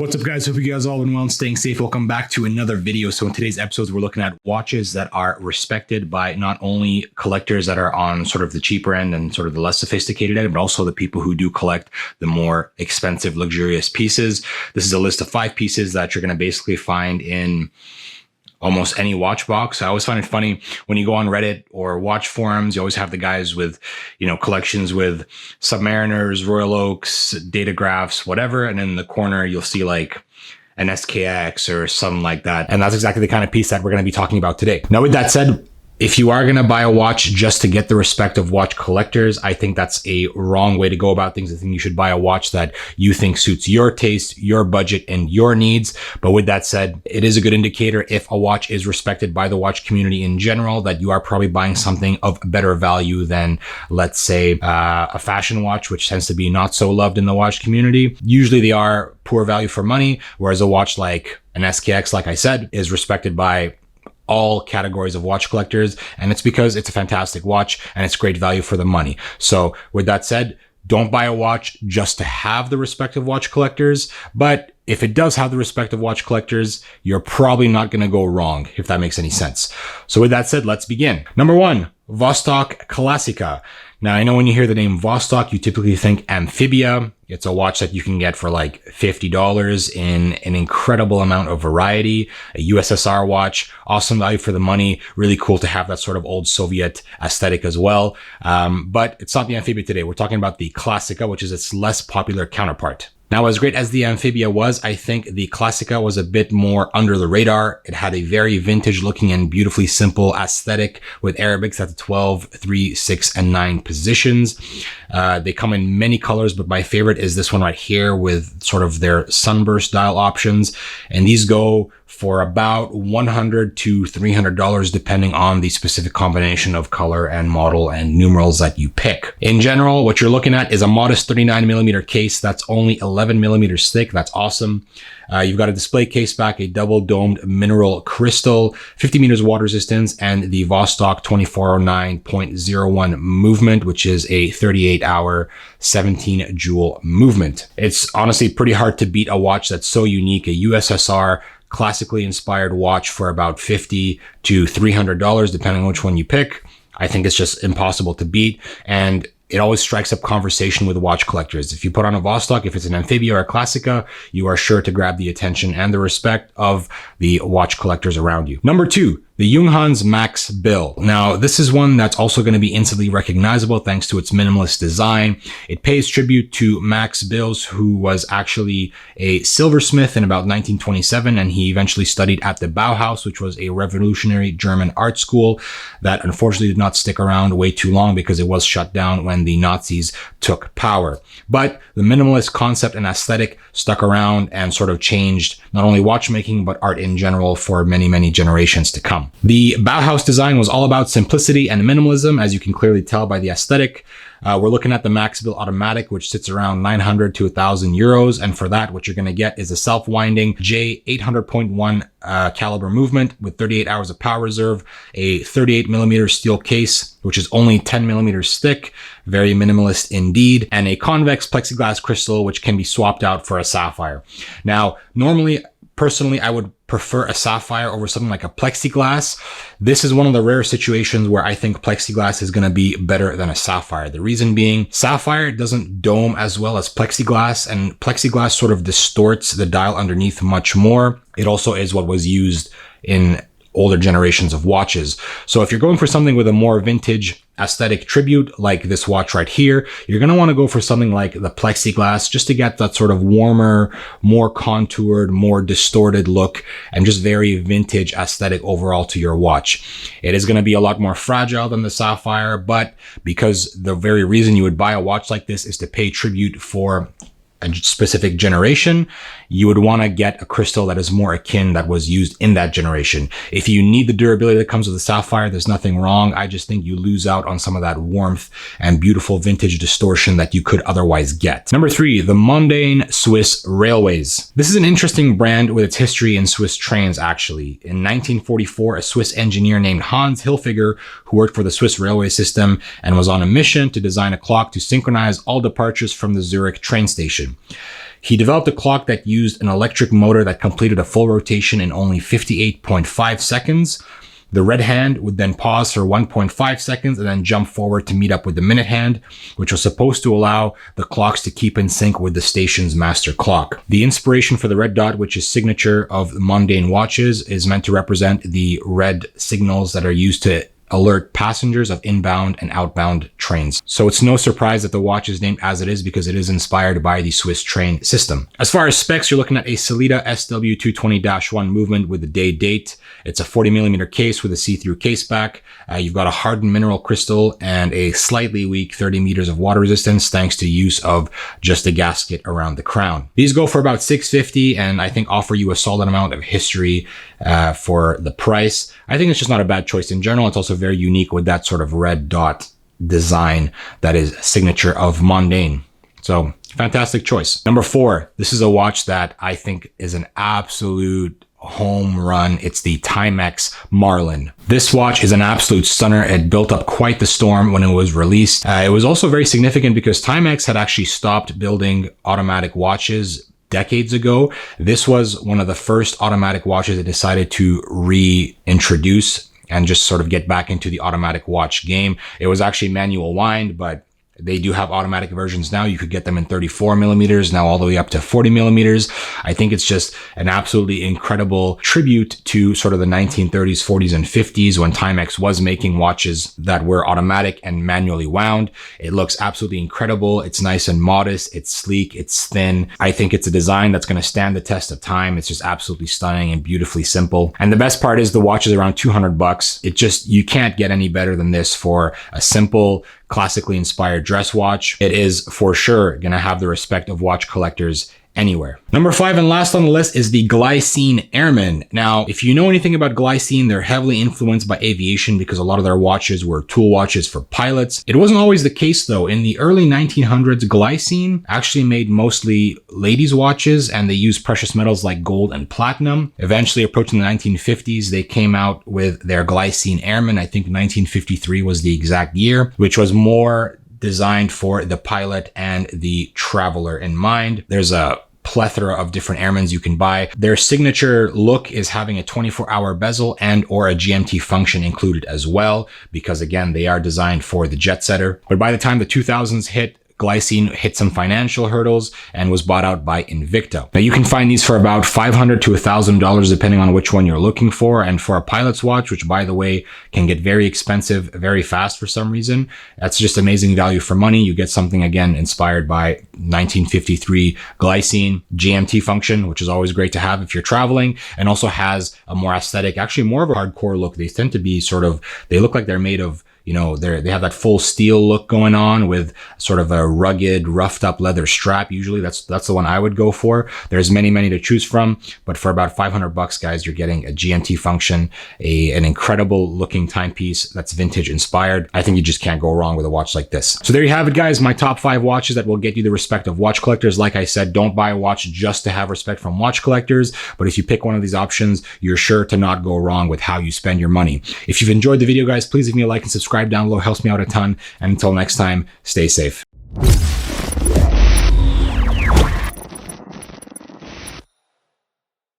What's up, guys? Hope you guys all been well and staying safe. Welcome back to another video. So in today's episodes, we're looking at watches that are respected by not only collectors that are on sort of the cheaper end and sort of the less sophisticated end, but also the people who do collect the more expensive, luxurious pieces. This is a list of 5 pieces that you're going to basically find in almost any watch box. I always find it funny when you go on Reddit or watch forums, you always have the guys with, collections with Submariners, Royal Oaks, Datagraphs, whatever. And in the corner, you'll see like an SKX or something like that. And that's exactly the kind of piece that we're going to be talking about today. Now, with that said, if you are going to buy a watch just to get the respect of watch collectors, I think that's a wrong way to go about things. I think you should buy a watch that you think suits your taste, your budget, and your needs. But with that said, it is a good indicator if a watch is respected by the watch community in general, that you are probably buying something of better value than, let's say, a fashion watch, which tends to be not so loved in the watch community. Usually they are poor value for money, whereas a watch like an SKX, like I said, is respected by all categories of watch collectors, and it's because it's a fantastic watch and it's great value for the money. So with that said, don't buy a watch just to have the respect of watch collectors, but if it does have the respect of watch collectors, you're probably not going to go wrong, if that makes any sense. So with that said, let's begin. Number 1, Vostok Classica. Now, I know when you hear the name Vostok, you typically think Amphibia. It's a watch that you can get for like $50 in an incredible amount of variety. A USSR watch, awesome value for the money. Really cool to have that sort of old Soviet aesthetic as well. But it's not the Amphibia today. We're talking about the Classica, which is its less popular counterpart. Now, as great as the Amphibia was, I think the Classica was a bit more under the radar. It had a very vintage looking and beautifully simple aesthetic with Arabics at the 12, 3, 6, and 9 positions. They come in many colors, but my favorite is this one right here with sort of their sunburst dial options. And these go for about $100 to $300 depending on the specific combination of color and model and numerals that you pick. In general, what you're looking at is a modest 39mm case that's only 11mm thick. That's awesome. You've got a display case back, a double domed mineral crystal, 50 meters water resistance, and the Vostok 2409.01 movement, which is a 38-hour 17 joule movement. It's honestly pretty hard to beat a watch that's so unique, a USSR classically inspired watch for about $50 to $300, depending on which one you pick. I think it's just impossible to beat. And it always strikes up conversation with watch collectors. If you put on a Vostok, if it's an Amphibia or a Classica, you are sure to grab the attention and the respect of the watch collectors around you. Number 2, the Junghans Maxbill. Now, this is one that's also going to be instantly recognizable thanks to its minimalist design. It pays tribute to Max Bills, who was actually a silversmith in about 1927, and he eventually studied at the Bauhaus, which was a revolutionary German art school that unfortunately did not stick around way too long because it was shut down when the Nazis took power. But the minimalist concept and aesthetic stuck around and sort of changed not only watchmaking, but art in general for many, many generations to come. The Bauhaus design was all about simplicity and minimalism, as you can clearly tell by the aesthetic. We're looking at the Maxbill Automatic, which sits around 900 to 1,000 euros. And for that, what you're going to get is a self-winding J800.1 caliber movement with 38 hours of power reserve, a 38mm steel case, which is only 10mm thick, very minimalist indeed, and a convex plexiglass crystal, which can be swapped out for a sapphire. Now, normally, personally, I would prefer a sapphire over something like a plexiglass. This is one of the rare situations where I think plexiglass is going to be better than a sapphire. The reason being, sapphire doesn't dome as well as plexiglass, and plexiglass sort of distorts the dial underneath much more. It also is what was used in older generations of watches. So if you're going for something with a more vintage aesthetic tribute like this watch right here, you're going to want to go for something like the plexiglass just to get that sort of warmer, more contoured, more distorted look and just very vintage aesthetic overall to your watch. It is going to be a lot more fragile than the sapphire, but because the very reason you would buy a watch like this is to pay tribute for a specific generation, you would want to get a crystal that is more akin that was used in that generation. If you need the durability that comes with the sapphire, there's nothing wrong. I just think you lose out on some of that warmth and beautiful vintage distortion that you could otherwise get. Number 3, the Mundane Swiss Railways. This is an interesting brand with its history in Swiss trains, actually. In 1944, a Swiss engineer named Hans Hilfiger, who worked for the Swiss railway system and was on a mission to design a clock to synchronize all departures from the Zurich train station. rotation. He developed a clock that used an electric motor that completed a full rotation in only 58.5 seconds. The red hand would then pause for 1.5 seconds and then jump forward to meet up with the minute hand, which was supposed to allow the clocks to keep in sync with the station's master clock. The inspiration for the red dot, which is signature of mundane watches, is meant to represent the red signals that are used to alert passengers of inbound and outbound trains. So it's no surprise that the watch is named as it is because it is inspired by the Swiss train system. As far as specs, you're looking at a Sellita SW220-1 movement with the day date. It's a 40mm case with a see-through case back. You've got a hardened mineral crystal and a slightly weak 30 meters of water resistance thanks to use of just a gasket around the crown. These go for about $650 and I think offer you a solid amount of history for the price. I think it's just not a bad choice in general. It's also very unique with that sort of red dot design that is signature of mundane. So fantastic choice. Number 4, this is a watch that I think is an absolute home run. It's the Timex Marlin. This watch is an absolute stunner. It built up quite the storm when it was released. It was also very significant because Timex had actually stopped building automatic watches decades ago. This was one of the first automatic watches they decided to reintroduce and just sort of get back into the automatic watch game. It was actually manual wind, but they do have automatic versions now. You could get them in 34mm, now all the way up to 40mm. I think it's just an absolutely incredible tribute to sort of the 1930s, 40s, and 50s when Timex was making watches that were automatic and manually wound. It looks absolutely incredible. It's nice and modest. It's sleek. It's thin. I think it's a design that's going to stand the test of time. It's just absolutely stunning and beautifully simple. And the best part is the watch is around $200. You can't get any better than this for a simple, classically inspired dress watch. It is for sure going to have the respect of watch collectors anywhere. Number 5 and last on the list is the Glace Airmen. Now, if you know anything about Glace, they're heavily influenced by aviation because a lot of their watches were tool watches for pilots. It wasn't always the case though. In the early 1900s, Glace actually made mostly ladies' watches and they used precious metals like gold and platinum. Eventually, approaching the 1950s, they came out with their Glace Airmen. I think 1953 was the exact year, which was more designed for the pilot and the traveler in mind. There's a plethora of different Airmens you can buy. Their signature look is having a 24-hour bezel and or a GMT function included as well, because again, they are designed for the jet setter. But by the time the 2000s hit, Glace hit some financial hurdles and was bought out by Invicta. Now you can find these for about $500 to $1,000 depending on which one you're looking for. And for a pilot's watch, which by the way can get very expensive very fast for some reason, that's just amazing value for money. You get something again inspired by 1953 Glace GMT function, which is always great to have if you're traveling, and also has a more aesthetic, actually more of a hardcore look. They tend to be they look like they're made of, you know, they have that full steel look going on with sort of a rugged, roughed up leather strap. Usually that's the one I would go for. There's many to choose from, but for about $500, guys, you're getting a GMT function, an incredible looking timepiece that's vintage inspired. I think you just can't go wrong with a watch like this. So there you have it, guys. My top 5 watches that will get you the respect of watch collectors. Like I said, don't buy a watch just to have respect from watch collectors, but if you pick one of these options, you're sure to not go wrong with how you spend your money. If you've enjoyed the video, guys, please leave me a like and subscribe down below. Helps me out a ton. And until next time, stay safe.